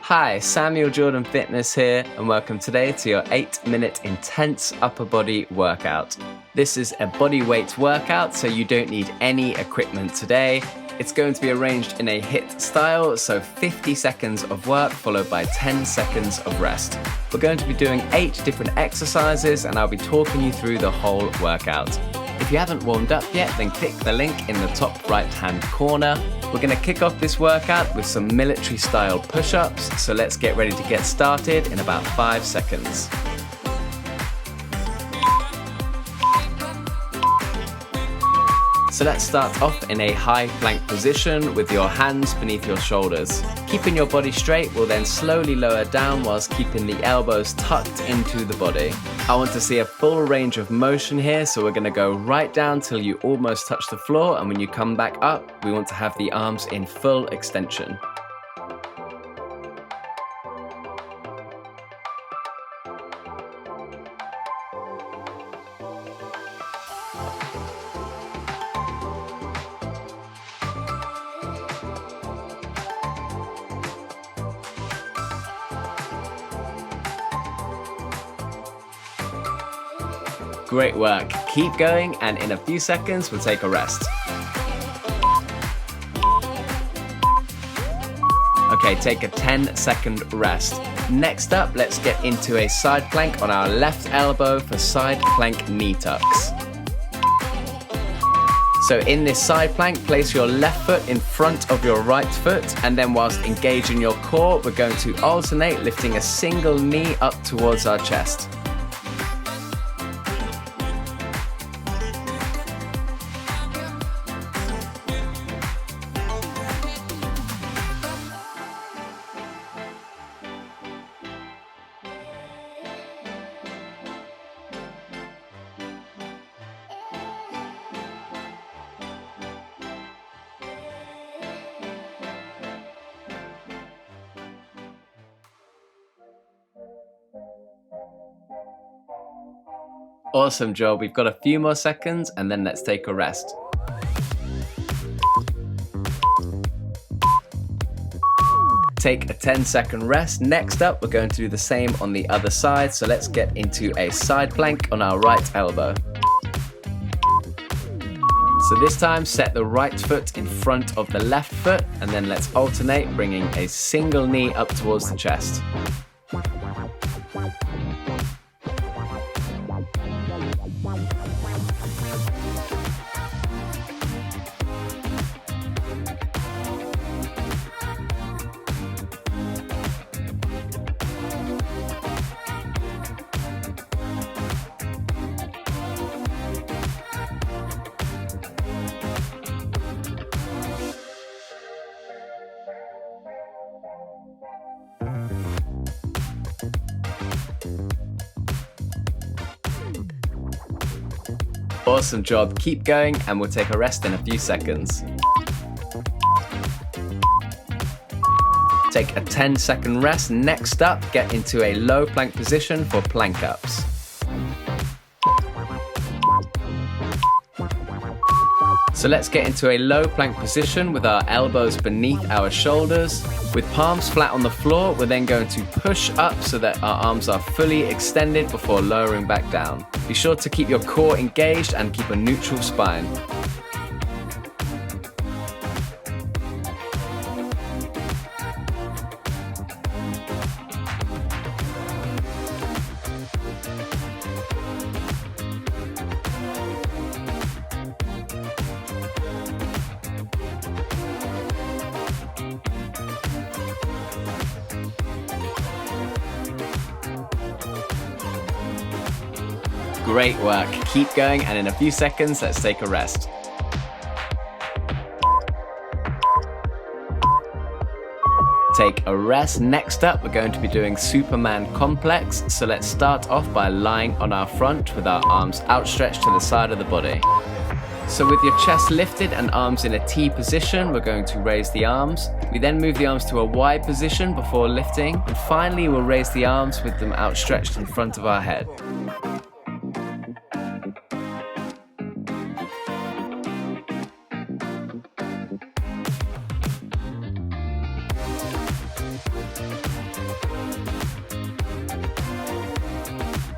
Hi, Samuel Jordan Fitness here, and welcome today to your 8-minute intense upper body workout. This is a body weight workout, so you don't need any equipment today. It's going to be arranged in a HIIT style, so 50 seconds of work followed by 10 seconds of rest. We're going to be doing 8 different exercises, and I'll be talking you through the whole workout. If you haven't warmed up yet, then click the link in the top right-hand corner. We're going to kick off this workout with some military-style push-ups, so let's get ready to get started in about 5 seconds. So let's start off in a high plank position with your hands beneath your shoulders. Keeping your body straight will then slowly lower down whilst keeping the elbows tucked into the body. I want to see a full range of motion here, so we're going to go right down till you almost touch the floor, and when you come back up, we want to have the arms in full extension. Great work. Keep going, and in a few seconds we'll take a rest. Okay, take a 10-second rest. Next up, let's get into a side plank on our left elbow for side plank knee tucks. So in this side plank, place your left foot in front of your right foot, and then whilst engaging your core, we're going to alternate lifting a single knee up towards our chest. Awesome job. We've got a few more seconds and then let's take a rest. Take a 10-second rest. Next up, we're going to do the same on the other side. So let's get into a side plank on our right elbow. So this time, set the right foot in front of the left foot, and then let's alternate, bringing a single knee up towards the chest. Awesome job. Keep going, and we'll take a rest in a few seconds. Take a 10-second rest. Next up, get into a low plank position for plank ups. So let's get into a low plank position with our elbows beneath our shoulders. With palms flat on the floor, we're then going to push up so that our arms are fully extended before lowering back down. Be sure to keep your core engaged and keep a neutral spine. Great work. Keep going, and in a few seconds, let's take a rest. Take a rest. Next up, we're going to be doing Superman complex. So let's start off by lying on our front with our arms outstretched to the side of the body. So with your chest lifted and arms in a T position, we're going to raise the arms. We then move the arms to a Y position before lifting. And finally, we'll raise the arms with them outstretched in front of our head.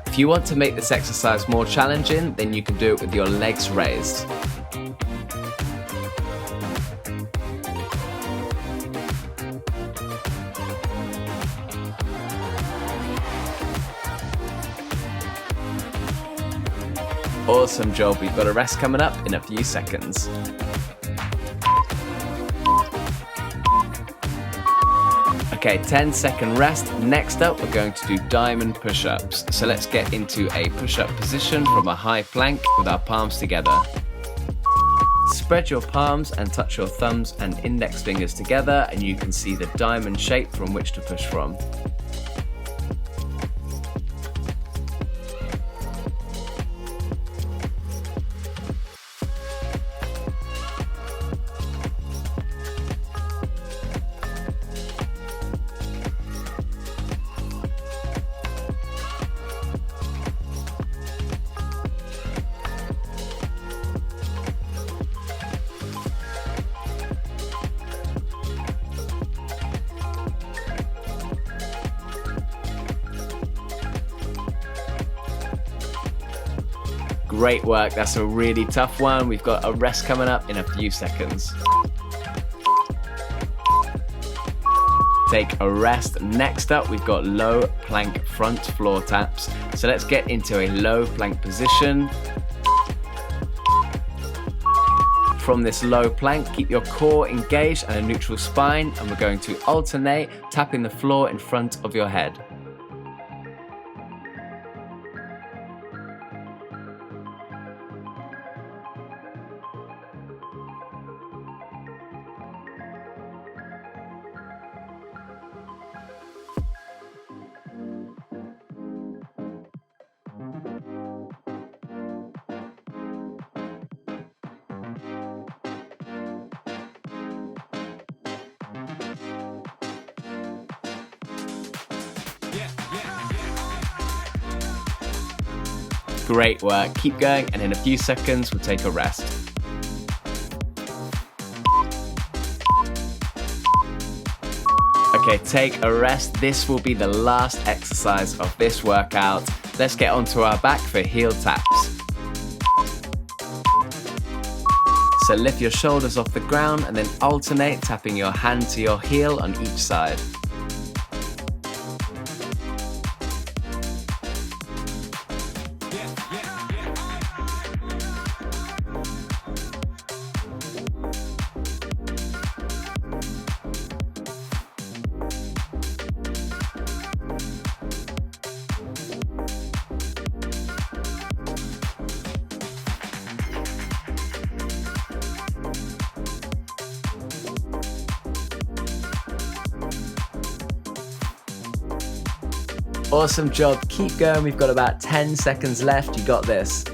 If you want to make this exercise more challenging, then you can do it with your legs raised. Awesome job, we've got a rest coming up in a few seconds. Okay, 10-second rest. Next up, we're going to do diamond push-ups. So let's get into a push-up position from a high plank with our palms together. Spread your palms and touch your thumbs and index fingers together, and you can see the diamond shape from which to push from. Great work, that's a really tough one. We've got a rest coming up in a few seconds. Take a rest. Next up, we've got low plank front floor taps. So let's get into a low plank position. From this low plank, keep your core engaged and a neutral spine, and we're going to alternate tapping the floor in front of your head. Great work, keep going, and in a few seconds we'll take a rest. Okay, take a rest. This will be the last exercise of this workout. Let's get onto our back for heel taps. So lift your shoulders off the ground and then alternate tapping your hand to your heel on each side. Awesome job, keep going, we've got about 10 seconds left, you got this.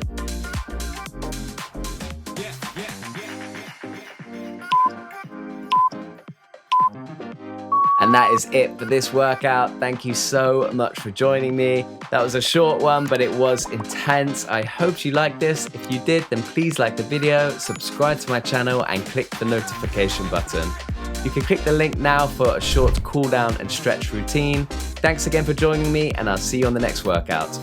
And that is it for this workout. Thank you so much for joining me. That was a short one, but it was intense. I hope you liked this. If you did, then please like the video, subscribe to my channel, and click the notification button. You can click the link now for a short cool down and stretch routine. Thanks again for joining me, and I'll see you on the next workout.